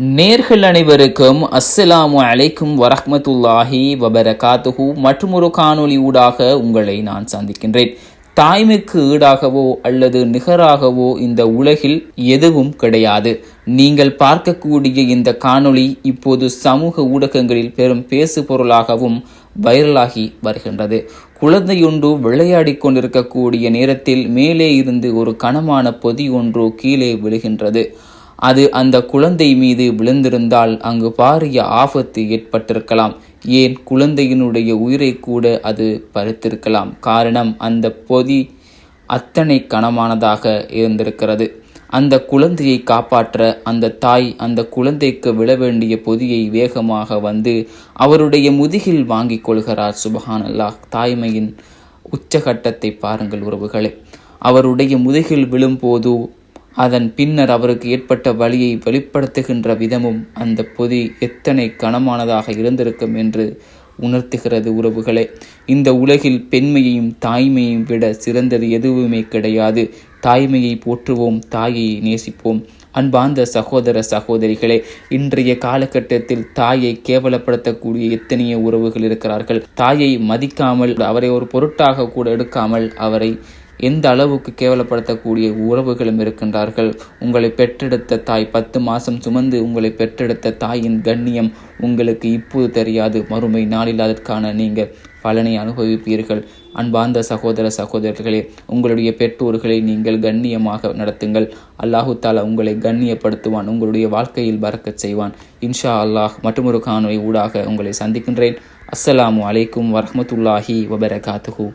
நேர்கள் அனைவருக்கும் அஸ்ஸலாமு அலைக்கும் வரஹ்மத்துல்லாஹி வபரகாத்துஹு மற்றும் ஒரு காணொளி ஊடாக உங்களை நான் சந்திக்கின்றேன். தாய்மைக்கு ஈடாகவோ அல்லது நிகராகவோ இந்த உலகில் எதுவும் கிடையாது. நீங்கள் பார்க்கக்கூடிய இந்த காணொளி இப்போது சமூக ஊடகங்களில் பெரும் பேசு பொருளாகவும் வைரலாகி வருகின்றது. குழந்தையொன்று விளையாடி கொண்டிருக்கக்கூடிய நேரத்தில் மேலே இருந்து ஒரு கனமான பொதி ஒன்று கீழே விழுகின்றது. அது அந்த குழந்தை மீது விழுந்திருந்தால் அங்கு பாரிய ஆபத்து ஏற்பட்டிருக்கலாம். ஏன் குழந்தையினுடைய உயிரை கூட அது பறித்திருக்கலாம். காரணம், அந்த பொதி அத்தனை கனமானதாக இருந்திருக்கிறது. அந்த குழந்தையை காப்பாற்ற அந்த தாய் அந்த குழந்தைக்கு விழ வேண்டிய பொதியை வேகமாக வந்து அவருடைய முதுகில் வாங்கிக் கொள்கிறார். சுபஹானல்லாஹ், தாய்மையின் உச்சகட்டத்தை பாருங்கள் உறவுகளே. அவருடைய முதுகில் விழும்போது அதன் பின்னர் அவருக்கு ஏற்பட்ட வலியை வெளிப்படுத்துகின்ற விதமும் அந்த பொதி எத்தனை கனமானதாக இருந்திருக்கும் என்று உணர்த்துகிறது உறவுகளே. இந்த உலகில் பெண்மையையும் தாய்மையையும் விட சிறந்தது எதுவுமே கிடையாது. தாய்மையை போற்றுவோம், தாயை நேசிப்போம். அன்பார்ந்த சகோதர சகோதரிகளே, இன்றைய காலகட்டத்தில் தாயை கேவலப்படுத்தக்கூடிய எத்தனையோ உறவுகள் இருக்கிறார்கள். தாயை மதிக்காமல், அவரை ஒரு பொருட்டாக கூட எடுக்காமல் அவரை எந்த அளவுக்கு கேவலப்படுத்தக்கூடிய உறவுகளும் இருக்கின்றார்கள். உங்களை பெற்றெடுத்த தாய், 10 மாதம் சுமந்து உங்களை பெற்றெடுத்த தாயின் கண்ணியம் உங்களுக்கு இப்போது தெரியாது. மறுமை நாளில் அதற்கான நீங்கள் பலனை அனுபவிப்பீர்கள். அன்பார்ந்த சகோதர சகோதரர்களே, உங்களுடைய பெற்றோர்களை நீங்கள் கண்ணியமாக நடத்துங்கள். அல்லாஹு தாலா உங்களை கண்ணியப்படுத்துவான், உங்களுடைய வாழ்க்கையில் பரக்கத் செய்வான். இன்ஷா அல்லாஹ் மற்றொரு காணொளி ஊடாக உங்களை சந்திக்கின்றேன். அஸ்ஸலாமு அலைக்கும் வரஹ்மத்துல்லாஹி வபரகாத்துஹு.